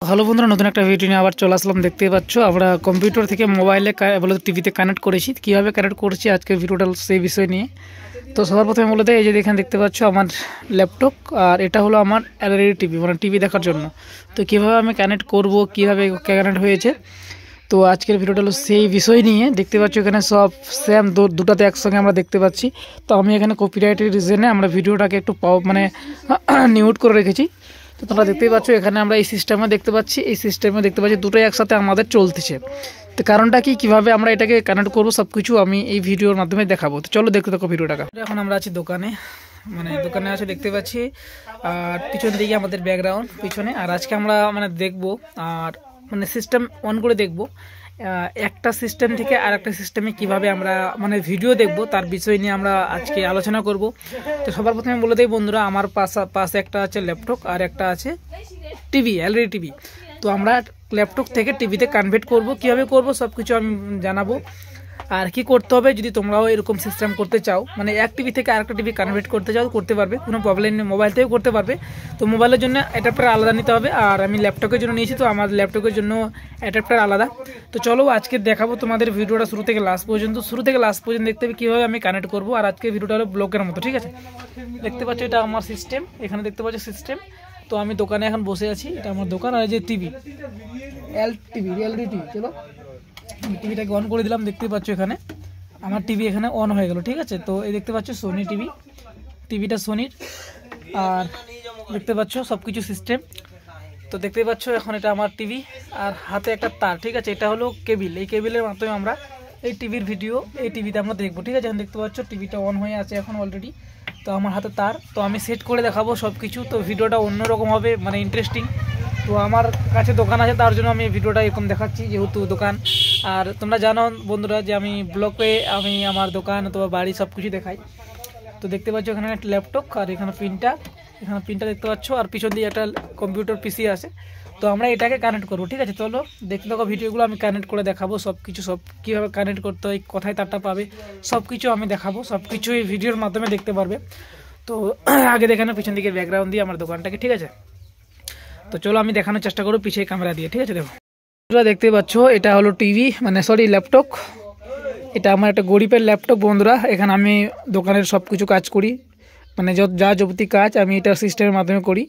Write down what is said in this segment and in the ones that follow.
Hello বন্ধুরা, নতুন একটা ভিডিও নিয়ে আবার চলে আসলাম। দেখতেই পাচ্ছ আমরা কম্পিউটার থেকে মোবাইলে বলতে টিভিতে কানেক্ট করেছি। কীভাবে কানেক্ট করেছি আজকের ভিডিওটা সেই বিষয় নিয়ে। তো সবার প্রথমে বলে দেয়, এই যে এখানে দেখতে পাচ্ছ আমার ল্যাপটপ, আর এটা হলো আমার এলইডি টিভি, মানে টিভি দেখার জন্য। তো কীভাবে আমি কানেক্ট করব, কীভাবে কানেক্ট হয়েছে, তো আজকের ভিডিওটা হলো সেই বিষয় নিয়ে। দেখতে পাচ্ছ এখানে সব সেম দুটাতে একসঙ্গে আমরা দেখতে পাচ্ছি। তো আমি এখানে কপিরাইটের রিজনে আমরা ভিডিওটাকে একটু মিউট করে রেখেছি। তো তোমরা দেখতেই পাচ্ছ এখানে আমরা এই সিস্টেমে দেখতে পাচ্ছি, দুটোই একসাথে আমাদের চলতেছে। তো কারণটা কি, কীভাবে আমরা এটাকে কানেক্ট করবো, সব কিছু আমি এই ভিডিওর মাধ্যমে দেখাবো। তো চলো দেখতে থাকো ভিডিওটাকে। এখন আমরা আছি দোকানে, দোকানে আছে দেখতে পাচ্ছি, আর পিছন দিকে আমাদের ব্যাকগ্রাউন্ড পিছনে। আর আজকে আমরা দেখবো, আর সিস্টেম অন করে দেখবো একটা সিস্টেম থেকে আর একটা সিস্টেমে কীভাবে আমরা ভিডিও দেখব, তার বিষয় নিয়ে আমরা আজকে আলোচনা করব। তো সবার প্রথমে বলে দেই বন্ধুরা, আমার পাশে একটা আছে ল্যাপটপ আর একটা আছে টিভি, এলইডি টিভি। তো আমরা ল্যাপটপ থেকে টিভিতে কনভার্ট করব, কীভাবে করব সব কিছু আমি জানাবো। আর কি করতে হবে, যদি তোমরাও এরকম সিস্টেম করতে চাও, এক টিভি থেকে আরেকটা টিভি কনভার্ট করতে চাও, করতে পারবে, কোনো প্রবলেম নেই, মোবাইল থেকেও করতে পারবে। তো মোবাইলের জন্য অ্যাডাপ্টার আলাদা নিতে হবে, আর আমি ল্যাপটপের জন্য নিয়েছি, তো আমার ল্যাপটপের জন্য অ্যাডাপ্টার আলাদা। তো চলো আজকে দেখাবো তোমাদের ভিডিওটা শুরু থেকে লাস্ট পর্যন্ত দেখতে হবে কীভাবে আমি কানেক্ট করবো। আর আজকে ভিডিওটা হলো ব্লগের মতো, ঠিক আছে। দেখতে পাচ্ছ এটা আমার সিস্টেম, এখানে দেখতে পাচ্ছ সিস্টেম। তো আমি দোকানে এখন বসে আছি, এটা আমার দোকান। আর এই যে টিভি, এলইডি টিভি। চলো টিভিটাকে অন করে দিলাম। দেখতে পাচ্ছ এখানে আমার টিভি এখানে অন হয়ে গেল, ঠিক আছে। তো এই দেখতে পাচ্ছ সোনি টিভিটা সোনির, আর দেখতে পাচ্ছ সব কিছু সিস্টেম। তো দেখতে পাচ্ছ এখন এটা আমার টিভি, আর হাতে একটা তার, ঠিক আছে। এটা হলো কেবিল, এই কেবিলের মাধ্যমে আমরা এই টিভির ভিডিও এই টিভিতে আমরা দেখবো, ঠিক আছে। এখন দেখতে পাচ্ছ টিভিটা অন হয়ে আছে এখন অলরেডি। তো আমার হাতে তার, তো আমি সেট করে দেখাবো সব কিছু। তো ভিডিওটা অন্যরকম হবে, ইন্টারেস্টিং। তো আমার কাছে দোকান আছে, তার জন্য আমি ভিডিওটা এরকম দেখাচ্ছি, যেহেতু দোকান। আর তোমরা জানো বন্ধুরা যে আমি ব্লগে আমি আমার দোকান অথবা বাড়ি সব কিছু দেখাই। তো দেখতে পাচ্ছ এখানে একটা ল্যাপটপ, আর এখানে প্রিন্টার দেখতে পাচ্ছ, আর পিছন দিয়ে একটা কম্পিউটার পিসি আছে। তো আমরা এটাকে কানেক্ট করবো, ঠিক আছে। চলো দেখতে থাকো ভিডিওগুলো, আমি কানেক্ট করে দেখাবো সব কিছু, কীভাবে কানেক্ট করতে হয়, কোথায় তারটা পাবে, সব কিছু আমি দেখাবো। সব কিছু এই ভিডিওর মাধ্যমে দেখতে পারবে। তো আগে দেখানো পিছন দিকে ব্যাকগ্রাউন্ড দিয়ে আমার দোকানটাকে, ঠিক আছে। তো চলো আমি দেখানোর চেষ্টা করবো পিছিয়ে ক্যামেরা দিয়ে, ঠিক আছে। দেখো দেখতে পাচ্ছ এটা হলো টিভি, ল্যাপটপ। এটা আমার একটা গরিবের ল্যাপটপ বন্ধুরা। এখানে আমি দোকানের সব কিছু কাজ করি, যা যাবতীয় কাজ আমি এটা সিস্টেমের মাধ্যমে করি।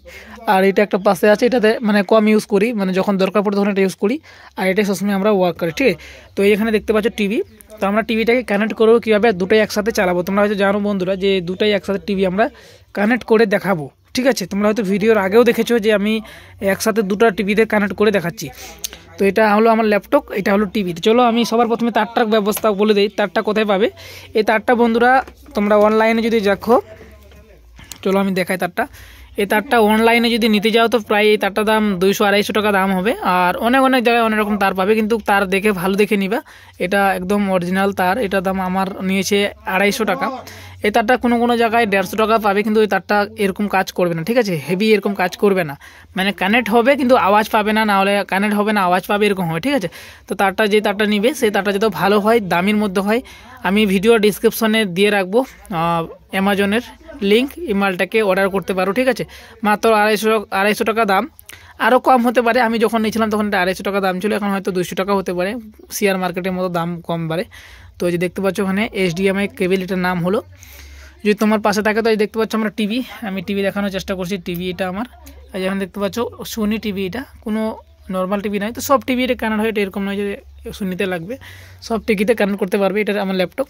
আর এটা একটা পাশে আছে, এটাতে কম ইউজ করি, যখন দরকার পড়ে তখন এটা ইউজ করি। আর এটা সবসময় আমরা ওয়ার্ক করি, ঠিক আছে। তো এখানে দেখতে পাচ্ছ টিভি। তো আমরা টিভিটাকে কানেক্ট করবো কীভাবে, দুটোই একসাথে চালাবো। তোমরা হয়তো জানো বন্ধুরা যে দুটোই একসাথে টিভি আমরা কানেক্ট করে দেখাবো, ঠিক আছে। তোমরা হয়তো ভিডিওর আগেও দেখেছো যে আমি একসাথে দুটো টিভিতে কানেক্ট করে দেখাচ্ছি। তো এটা হলো আমার ল্যাপটপ, এটা হলো টিভি। চলো আমি সবার প্রথমে তারটার ব্যবস্থা বলে দিই, তারটা কোথায় পাবে। এই তারটা বন্ধুরা তোমরা অনলাইনে যদি দেখো, চলো আমি দেখাই তারটা। এই তারটা অনলাইনে যদি নিতে যাও, তো প্রায় এই তারটার দাম 200-250 টাকা দাম হবে। আর অনেক জায়গায় অনেক রকম তার পাবে, কিন্তু তার দেখে ভালো দেখে নিবা। এটা একদম অরিজিনাল তার, এটা দাম আমার নিয়েছে 250 টাকা। এই তারটা কোনো জায়গায় 150 টাকা পাবে, কিন্তু এই তারটা এরকম কাজ করবে না, ঠিক আছে। হেভি এরকম কাজ করবে না, কানেক্ট হবে কিন্তু আওয়াজ পাবে না, হলে কানেক্ট হবে না আওয়াজ পাবে, এরকম হবে, ঠিক আছে। তো যে তারটা নিবে, সেই তারটা যাতে ভালো হয়, দামির মধ্যে হয়, আমি ভিডিও ডিসক্রিপশনে দিয়ে রাখবো অ্যামাজনের লিঙ্ক, ইমেলটাকে অর্ডার করতে পারো, ঠিক আছে। মাত্র 250 টাকা দাম, আরও কম হতে পারে। আমি যখন নিয়েছিলাম তখন এটা 250 টাকা দাম ছিল, এখন হয়তো 200 টাকা হতে পারে, শেয়ার মার্কেটের মতো দাম কম বাড়ে। তো এই যে দেখতে পাচ্ছ ওখানে HDMI কেবিল, এটার নাম হলো। যদি তোমার পাশে থাকে, তো এই দেখতে পাচ্ছ আমরা টিভি, আমি টিভি দেখানোর চেষ্টা করছি। টিভি এটা আমার, যেখানে দেখতে পাচ্ছ সোনি টিভি, এটা কোনো নর্মাল টিভি নয়। তো সব টিভি এটা কানেক্ট হয়, এটা এরকম নয় যে সোনিতে লাগবে, সব টিভিতে কানেক্ট করতে পারবে। এটা আমার ল্যাপটপ।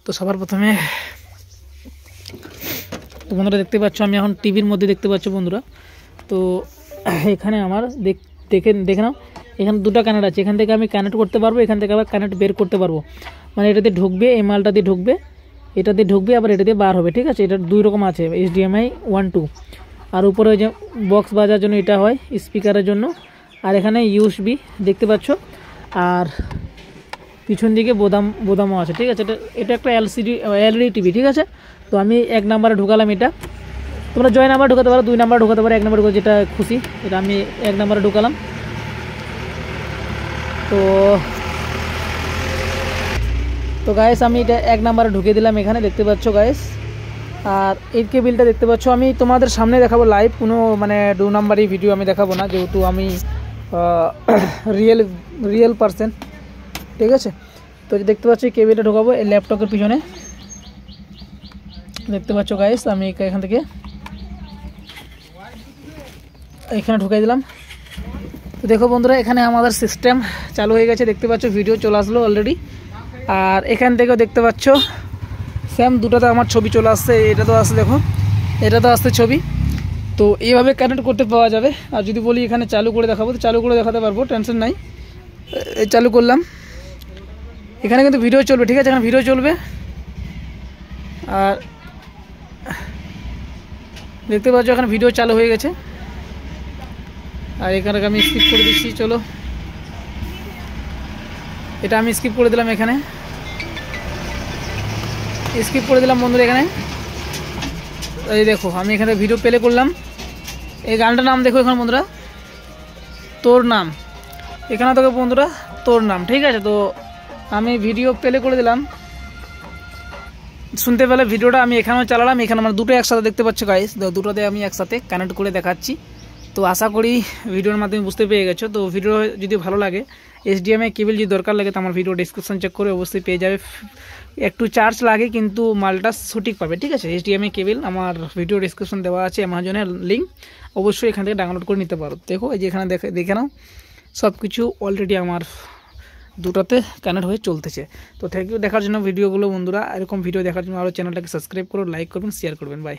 তো সবার প্রথমে তো বন্ধুরা দেখতে পাচ্ছ আমি এখন টিভির মধ্যে দেখতে পাচ্ছ বন্ধুরা। তো এখানে আমার দেখে নাও, এখানে দুটো কানেক্ট আছে, এখান থেকে আমি কানেক্ট করতে পারবো, এখান থেকে আবার কানেক্ট বের করতে পারবো। এটাতে ঢুকবে, এই মালটা দিয়ে ঢুকবে, এটাতে ঢুকবে, আবার এটা দিয়ে বার হবে, ঠিক আছে। এটা 2 রকম আছে, HDMI 1-2। আর উপরে ওই যে বক্স বাজার জন্য এটা হয়, স্পিকারের জন্য। আর এখানে USB দেখতে পাচ্ছ, আর পিছন দিকে বোদামও আছে, ঠিক আছে। এটা একটা এলইডি টিভি, ঠিক আছে। তো আমি 1 নাম্বারে ঢুকালাম এটা। তোমরা জয় নাম্বার ঢুকাতে পারো, 2 নাম্বার ঢুকাতে পারো, 1 নাম্বার ঢুকাতে যেটা খুশি। এটা আমি 1 নাম্বারে ঢুকালাম। তো গাইস আমি এটা 1 নাম্বারে ঢুকিয়ে দিলাম, এখানে দেখতে পাচ্ছ গাইস। আর এই কেবিলটা দেখতে পাচ্ছ, আমি তোমাদের সামনে দেখাবো লাইভ, কোনো 2 নাম্বারই ভিডিও আমি দেখাবো না, যেহেতু আমি রিয়েল পার্সেন, ঠিক আছে। তো দেখতে পাচ্ছি কেবিলটা ঢোকাবো এই ল্যাপটপের পিছনে, দেখতে পাচ্ছ গাইস। আমি এখান থেকে এখানে ঢুকাই দিলাম। তো দেখো বন্ধুরা, এখানে আমাদের সিস্টেম চালু হয়ে গেছে, দেখতে পাচ্ছ ভিডিও চলে আসলো অলরেডি। আর এখান থেকেও দেখতে পাচ্ছ সেম দুটোতে আমার ছবি চলে আসছে, এটা তো আসছে, দেখো এটা তো আসছে ছবি। তো এইভাবে কানেক্ট করতে পাওয়া যাবে। আর যদি বলি এখানে চালু করে দেখাবো, তো চালু করে দেখাতে পারবো, টেনশন নাই। এই চালু করলাম, এখানে কিন্তু ভিডিও চলবে, ঠিক আছে, এখানে ভিডিও চলবে। আর দেখতে পাচ্ছ এখানে ভিডিও চালু হয়ে গেছে। আর এখানে আমি স্কিপ করে দিচ্ছি, চলো এটা আমি স্কিপ করে দিলাম, এখানে স্কিপ করে দিলাম বন্ধুরা। এখানে এই দেখো আমি এখানে ভিডিও প্লে করলাম, এই গানটার নাম দেখো এখানে বন্ধুরা, তোর নাম। এখানে দেখো বন্ধুরা তোর নাম, ঠিক আছে। তো আমি ভিডিও প্লে করে দিলাম, শুনতে পেলে ভিডিওটা আমি এখানেও চালালাম, এখানে আমার দুটো একসাথে দেখতে পাচ্ছ গাইস, দুটোতে আমি একসাথে কানেক্ট করে দেখাচ্ছি। তো আশা করি ভিডিওর মাধ্যমে বুঝতে পেরে গেছো। তো ভিডিও যদি ভালো লাগে, HDMI কেবল যদি দরকার লাগে তো আমার ভিডিও ডিসক্রিপশন চেক করে অবশ্যই পেয়ে যাবে। একটু চার্জ লাগে কিন্তু মালটা সঠিক পাবে, ঠিক আছে। HDMI কেবল আমার ভিডিও ডিসক্রিপশন দেওয়া আছে, অ্যামাজনের লিঙ্ক, অবশ্যই এখান থেকে ডাউনলোড করে নিতে পারো। দেখো এই যে এখানে দেখে নাও, সব কিছু অলরেডি আমার দুটোতে কানেক্ট হয়ে চলতেছে। তো থ্যাংক ইউ দেখার জন্য ভিডিওগুলো বন্ধুরা। এরকম ভিডিও দেখার জন্য আরও চ্যানেলটাকে সাবস্ক্রাইব করো, লাইক করবেন, শেয়ার করবেন, বাই।